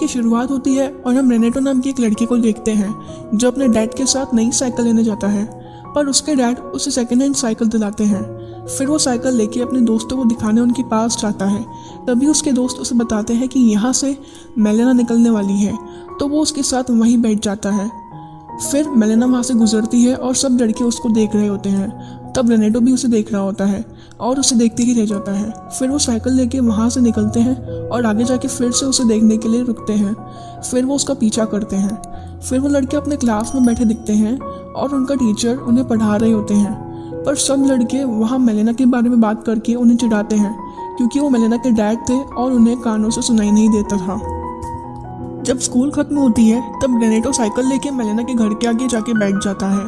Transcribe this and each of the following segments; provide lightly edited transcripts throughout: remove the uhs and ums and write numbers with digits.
शुरुआत होती है और हम रेनेटो नाम की एक लड़की को देखते हैं जो अपने डैड के साथ नई साइकिल लेने जाता है, पर उसके डैड उसे सेकेंड हैंड साइकिल दिलाते हैं। फिर वो साइकिल लेके अपने दोस्तों को दिखाने उनके पास जाता है। तभी उसके दोस्त उसे बताते हैं कि यहाँ से मेलेना निकलने वाली है, तो वो उसके साथ वहीं बैठ जाता है। फिर मेलेना वहाँ से गुजरती है और सब लड़के उसको देख रहे होते हैं। तब रेनेटो भी उसे देख रहा होता है और उसे देखते ही रह जाता है। फिर वो साइकिल लेके वहाँ से निकलते हैं और आगे जाके फिर से उसे देखने के लिए रुकते हैं। फिर वो उसका पीछा करते हैं। फिर वो लड़के अपने क्लास में बैठे दिखते हैं और उनका टीचर उन्हें पढ़ा रहे होते हैं, पर सब लड़के वहाँ मेलेना के बारे में बात करके उन्हें चिढ़ाते हैं क्योंकि वो मेलेना के डैड थे और उन्हें कानों से सुनाई नहीं देता था। जब स्कूल खत्म होती है तब रेनेटो साइकिल लेके मेलेना के घर के आगे जाके बैठ जाता है।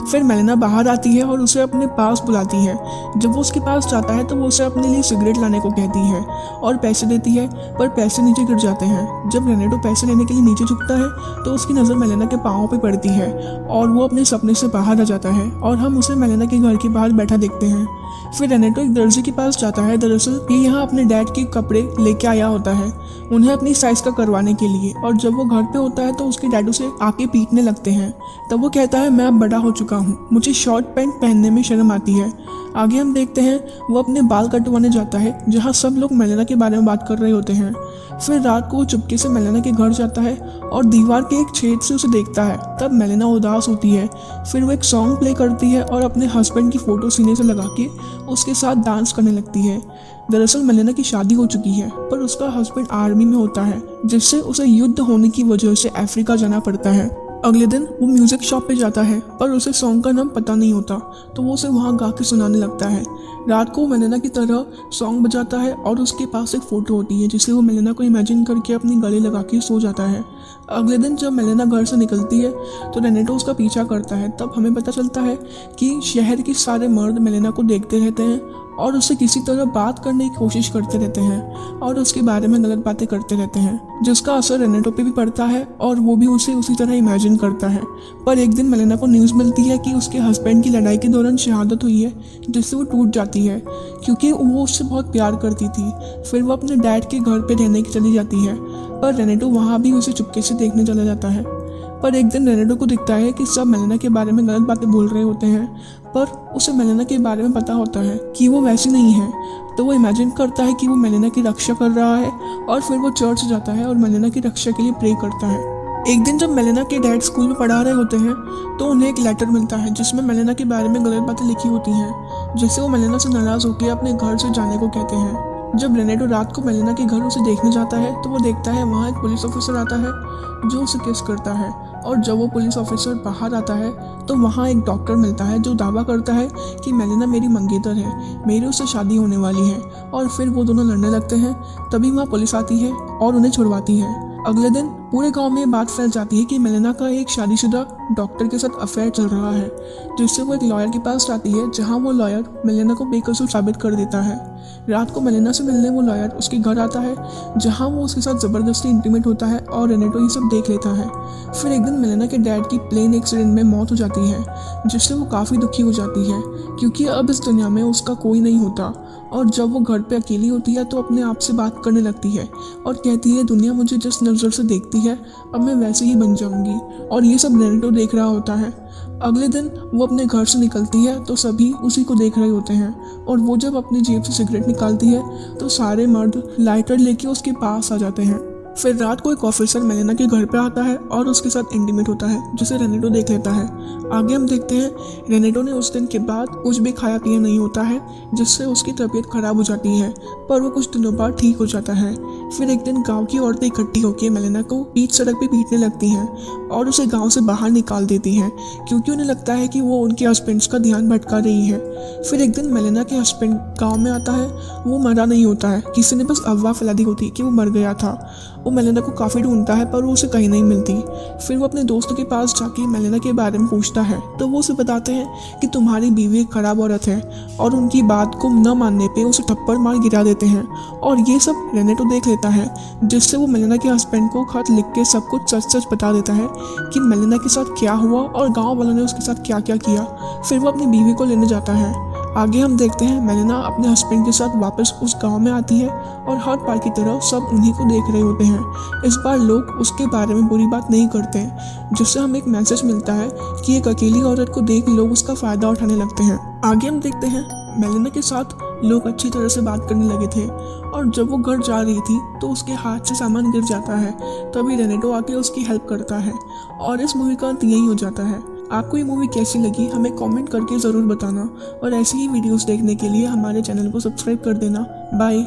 फिर मेलेना बाहर आती है और उसे अपने पास बुलाती है। जब वो उसके पास जाता है तो वो उसे अपने लिए सिगरेट लाने को कहती है और पैसे देती है, पर पैसे नीचे गिर जाते हैं। जब रेनेटो पैसे लेने के लिए नीचे झुकता है तो उसकी नज़र मेलेना के पाँव पे पड़ती है और वो अपने सपने से बाहर आ जाता है और हम उसे मेलेना के घर के बाहर बैठा देखते हैं। फिर रेनेटो एक दर्जी के पास जाता है। दरअसल ये यहाँ अपने डैड के कपड़े लेके आया होता है उन्हें अपनी साइज का करवाने के लिए, और जब वो घर पे होता है तो उसके डैड उसे आके पीटने लगते हैं। तब वो कहता है, मैं अब बड़ा हो चुका हूँ, मुझे शॉर्ट पैंट पहनने में शर्म आती है। आगे हम देखते हैं वो अपने बाल कटवाने जाता है जहाँ सब लोग मेलेना के बारे में बात कर रहे होते हैं। फिर रात को वो चुपके से मेलेना के घर जाता है और दीवार के एक छेद से उसे देखता है। तब मेलेना उदास होती है। फिर वो एक सॉन्ग प्ले करती है और अपने हस्बैंड की फ़ोटो सीने से लगा के उसके साथ डांस करने लगती है। दरअसल मेलेना की शादी हो चुकी है, पर उसका हस्बैंड आर्मी में होता है जिससे उसे युद्ध होने की वजह से अफ्रीका जाना पड़ता है। अगले दिन वो म्यूजिक शॉप पे जाता है, पर उसे सॉन्ग का नाम पता नहीं होता, तो वो उसे वहाँ गा के सुनाने लगता है। रात को मेलेना की तरह सॉन्ग बजाता है और उसके पास एक फ़ोटो होती है जिसे वो मेलेना को इमेजिन करके अपने गले लगा के सो जाता है। अगले दिन जब मेलेना घर से निकलती है तो रेनेटो उसका पीछा करता है। तब हमें पता चलता है कि शहर के सारे मर्द मेलेना को देखते रहते हैं और उससे किसी तरह बात करने की कोशिश करते रहते हैं और उसके बारे में गलत बातें करते रहते हैं, जिसका असर रेनेटो पे भी पड़ता है और वो भी उसे उसी तरह इमेजिन करता है। पर एक दिन मेलेना को न्यूज़ मिलती है कि उसके हस्बैंड की लड़ाई के दौरान शहादत हुई है, जिससे वो टूट जाती है क्योंकि वो उससे बहुत प्यार करती थी। फिर वो अपने डैड के घर पे रहने की चली जाती है, पर रेनेटो वहाँ भी उसे चुपके से देखने चला जाता है। पर एक दिन रेनेटो को दिखता है कि सब मेलेना के बारे में गलत बातें बोल रहे होते हैं, पर उसे मेलेना के बारे में पता होता है कि वो वैसी नहीं है। तो वो इमेजिन करता है कि वो मेलेना की रक्षा कर रहा है और फिर वो चर्च जाता है और मेलेना की रक्षा के लिए प्रे करता है। एक दिन जब मेलेना के डैड स्कूल में पढ़ा रहे होते हैं तो उन्हें एक लेटर मिलता है जिसमें मेलेना के बारे में गलत बातें लिखी होती हैं, जिससे वो मेलेना से नाराज़ होकर अपने घर से जाने को कहते हैं। जब रेनेटो रात को मेलेना के घर उसे देखने जाता है तो वो देखता है वहाँ एक पुलिस ऑफिसर आता है जो उसे किस करता है, और जब वो पुलिस ऑफिसर बाहर आता है तो वहाँ एक डॉक्टर मिलता है जो दावा करता है कि मेलेना मेरी मंगेतर है, मेरी उससे शादी होने वाली है, और फिर वो दोनों लड़ने लगते हैं। तभी वहाँ पुलिस आती है और उन्हें छुड़वाती है। अगले दिन पूरे गांव में बात फैल जाती है कि मेलेना का एक शादीशुदा डॉक्टर के साथ अफेयर चल रहा है, जिससे वो एक लॉयर के पास जाती है जहां वो लॉयर मेलेना को बेकसूर साबित कर देता है। रात को मेलेना से मिलने वो लॉयर उसके घर आता है जहां वो उसके साथ ज़बरदस्ती इंटीमेट होता है और रेनेटो ये सब देख लेता है। फिर एक दिन मेलेना के डैड की प्लेन एक्सीडेंट में मौत हो जाती है, जिससे वो काफ़ी दुखी हो जाती है क्योंकि अब इस दुनिया में उसका कोई नहीं होता। और जब वो घर पे अकेली होती है तो अपने आप से बात करने लगती है और कहती है, दुनिया मुझे जिस नज़र से देखती है अब मैं वैसे ही बन जाऊंगी। और ये सब रेनेटो देख रहा होता है। अगले दिन वो अपने घर से निकलती है तो सभी उसी को देख रहे होते हैं, और वो जब अपनी जेब से सिगरेट निकालती है तो सारे मर्द लाइटर लेके उसके पास आ जाते हैं। फिर रात को एक ऑफिसर मेलेना के घर पे आता है और उसके साथ इंटीमेट होता है, जिसे रेनेटो देख लेता है। आगे हम देखते हैं रेनेटो ने उस दिन के बाद कुछ भी खाया पिया नहीं होता है, जिससे उसकी तबीयत खराब हो जाती है, पर वो कुछ दिनों बाद ठीक हो जाता है। फिर एक दिन गांव की औरतें इकट्ठी होकर मेलेना को बीच सड़क पे पीटने लगती हैं और उसे गांव से बाहर निकाल देती हैं क्योंकि उन्हें लगता है कि वो उनके हस्बैंड्स का ध्यान भटका रही है। फिर एक दिन मेलेना के हस्बैंड गाँव में आता है। वो मरा नहीं होता है, किसी ने बस अफवाह फैला दी होती कि वो मर गया था। वो मेलेना को काफ़ी ढूंढता है पर वो उसे कहीं नहीं मिलती। फिर वो अपने दोस्तों के पास जाके मेलेना के बारे में पूछता है तो वो उसे बताते हैं कि तुम्हारी बीवी एक खराब औरत है, और उनकी बात को न मानने पे उसे थप्पड़ मार गिरा देते हैं। और ये सब रेनेटो देख लेता है, जिससे वो मेलेना के हस्बैंड को खत लिख के सब कुछ सच सच बता देता है कि मेलेना के साथ क्या हुआ और गाँव वालों ने उसके साथ क्या क्या किया। फिर वो अपनी बीवी को लेने जाता है। आगे हम देखते हैं मेलिना अपने हस्बैंड के साथ वापस उस गांव में आती है और हर बार की तरह सब उन्हीं को देख रहे होते हैं। इस बार लोग उसके बारे में बुरी बात नहीं करते हैं, जिससे हमें एक मैसेज मिलता है कि एक अकेली औरत को देख लोग उसका फ़ायदा उठाने लगते हैं। आगे हम देखते हैं मेलिना के साथ लोग अच्छी तरह से बात करने लगे थे और जब वो घर जा रही थी तो उसके हाथ से सामान गिर जाता है। तभी रेनेटो आके उसकी हेल्प करता है और इस मूवी का अंत यही हो जाता है। आपको ये मूवी कैसी लगी हमें कमेंट करके ज़रूर बताना और ऐसी ही वीडियोस देखने के लिए हमारे चैनल को सब्सक्राइब कर देना। बाय।